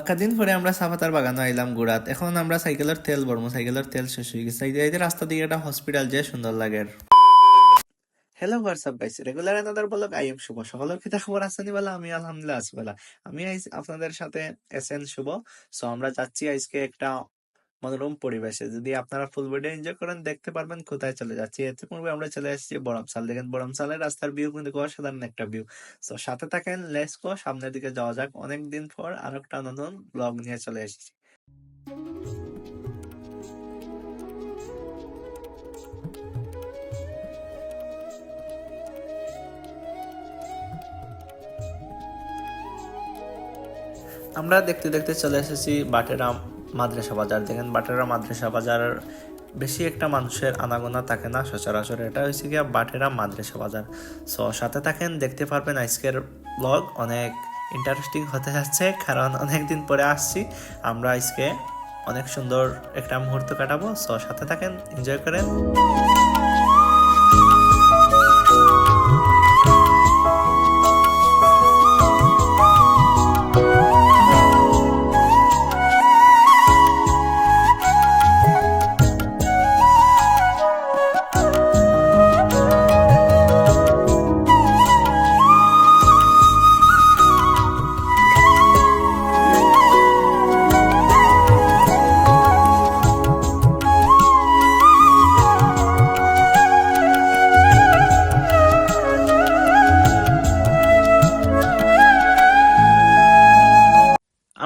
কদিন পরে আমরা চাপাতার বাগানে আইলাম ঘুরাত। এখন আমরা সাইকেলের তেল ভরবো, সাইকেলের তেল শেষ হয়ে গেছে। এই যে রাস্তা দিকে একটা হসপিটাল, যে সুন্দর লাগে। Hello WhatsApp guys, regular another blog I am Shubh. সকলের কি খবর আছেনি বলা? আমি আলহামদুলিল্লাহ আছি বলা। আমি আপনাদের সাথে এসএন শুভ। সো আমরা যাচ্ছি আজকে একটা মনোরম পরিবেশে। যদি আপনারা ফুল ভিডিও এনজয় করেন, দেখতে পারবেন কোথায় চলে যাচ্ছি। এতে পূর্বে আমরা চলে এসেছি বড়মসাল। দেখেন বড়মসালের রাস্তার ভিউ কিন্তু অসাধারণ একটা ভিউ। তো সাথে থাকেন, লেটস গো, সামনের দিকে যাওয়া যাক। অনেকদিন পর আরো একটা নতুন ব্লগ নিয়ে চলে এসেছি। আমরা দেখতে দেখতে চলে এসেছি বাটেরা মাদ্রাসা বাজার। দেখেন বাটেরা মাদ্রাসা বাজার বেশি একটা মানুষের আনাগোনা থাকে না সচরাচর। এটা হয়েছে গিয়া বাটেরা মাদ্রাসা বাজার। সো সাথে থাকেন, দেখতে পারবেন আজকের ব্লগ অনেক ইন্টারেস্টিং হতে যাচ্ছে, কারণ অনেকদিন পরে আসছি আমরা। আজকে অনেক সুন্দর একটা মুহূর্ত কাটাবো। সো সাথে থাকেন, এনজয় করেন।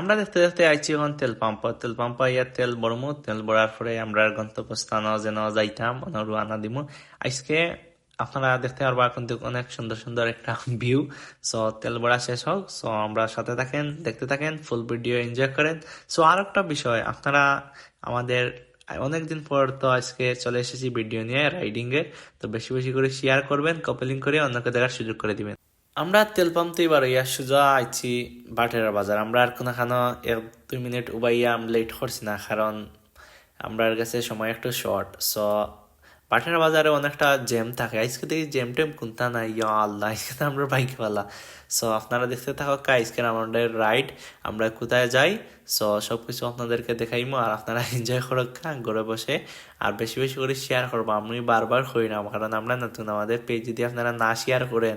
আমরা দেখতে দেখতে আইছি এখন তেল পাম্প ইয়া তেল ভরমু। তেল ভরার পরে আমরা গন্তব্যস্থান যেন যাইতাম রুয়ানা দিমু। আজকে আপনারা দেখতে পারবা কিন্তু অনেক সুন্দর সুন্দর একটা ভিউ। সো তেল ভরা শেষ হোক, সো আমরা সাথে থাকেন, দেখতে থাকেন, ফুল ভিডিও এনজয় করেন। সো আর একটা বিষয়, আপনারা আমাদের অনেকদিন পর তো আজকে চলে এসেছি ভিডিও নিয়ে রাইডিং এর। তো বেশি বেশি করে শেয়ার করবেন, কপলিং করে অন্যকে দেখার সুযোগ করে দিবেন। আমরা তেল পাম্প তো এবার ইয়া সোজা আইছি বাটেরা বাজার। আমরা আর কোনো খানো 1-2 মিনিট উবাইয়া আমি লেট করছি না, কারণ আমরা কাছে সময় একটু শর্ট। সো বাটেরা বাজারে অনেকটা জ্যাম থাকে। আজকে দেখি জ্যাম ট্যাম কোনটা নাই, ইয়া আল্লাহ, আজকে তো আমরা বাইক পালা। সো আপনারা দেখতে থাকো আজকের আমাদের রাইড, আমরা কোথায় যাই। সো সবকিছু আপনাদেরকে দেখাইমো, আর আপনারা এনজয় করো ঘরে বসে। আর বেশি বেশি করে শেয়ার করবো, আমি বারবার করি না, কারণ আমরা নতুন। আমাদের পেজ যদি আপনারা না শেয়ার করেন,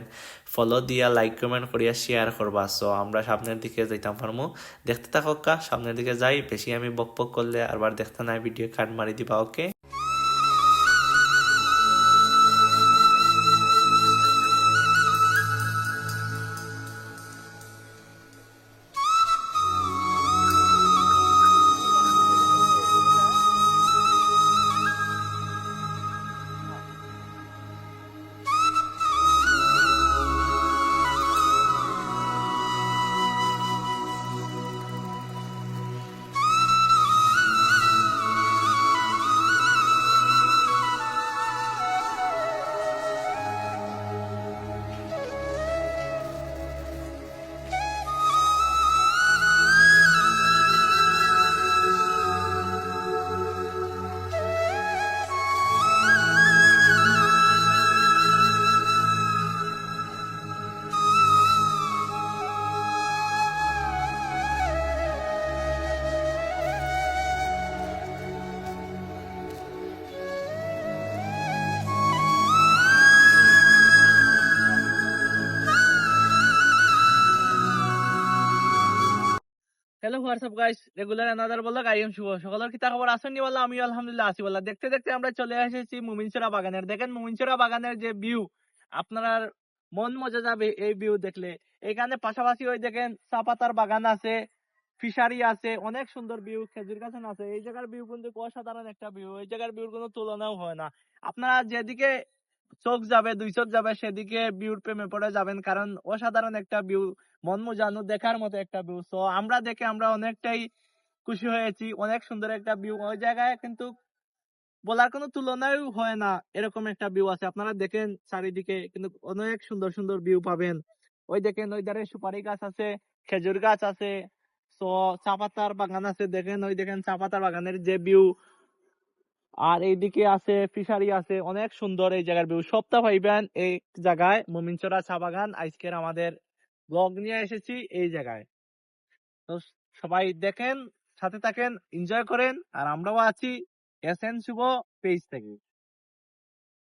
ফলো দিয়া, লাইক কমেন্ট করিয়া শেয়ার করবা। সো আমরা সামনের দিকে যাইতাম পারমু। দেখতে থাকো সামনের দিকে যাই। বেশি আমি বক বক করলে আবার দেখতে নাই, ভিডিও কাট মারি দিবা। Okay. Hello WhatsApp guys, regular another blog I am Shubh. সকলের কি খবর আছেন বলা? আমি আলহামদুলিল্লাহ আছি বলা। দেখতে দেখতে আমরা চলে এসেছি মুমিনচরা বাগানের। দেখেন মুমিনচরা বাগানের যে ভিউ, আপনার মন মজা যাবে এই ভিউ দেখলে। এখানে পাশাপাশি ওই দেখেন চা পাতার বাগান আছে, ফিশারি আছে, অনেক সুন্দর ভিউ, খেজুর গাছ আছে। এই জায়গার ভিউ কিন্তু অসাধারণ একটা ভিউ। এই জায়গার ভিউর কোনো তুলনাও হয় না। আপনারা যেদিকে চোখ যাবে, দুই চোখ যাবে, সেদিকে ভিউর প্রেমে পড়ে যাবেন, কারণ অসাধারণ একটা ভিউ, মন মোজানো দেখার মতো একটা ভিউ। তো আমরা দেখে আমরা অনেকটাই খুশি হয়েছি। অনেক সুন্দর একটা ভিউ ওই জায়গায়, কিন্তু বলার কোনো তুলনায় হয় না। এরকম একটা ভিউ আছে, আপনারা দেখেন চারিদিকে কিন্তু অনেক সুন্দর সুন্দর ভিউ পাবেন। ওই দেখেন ওই ধারে সুপারি গাছ আছে, খেজুর গাছ আছে, তো চা পাতার বাগান আছে। দেখেন ওই দেখেন চা পাতার বাগানের যে ভিউ। আর এইদিকে আছে ফিশারি আছে, অনেক সুন্দর এই জায়গার ভিউ। সপ্তাহ পাইবেন এই জায়গায় মুমিনচরা চা বাগান। আজকের আমাদের ব্লগ নিয়ে এসেছি এই জায়গায়। তো সবাই দেখেন, সাথে থাকেন, এনজয় করেন। আর আমরাও আছি এসএন শুভ পেজ থেকে।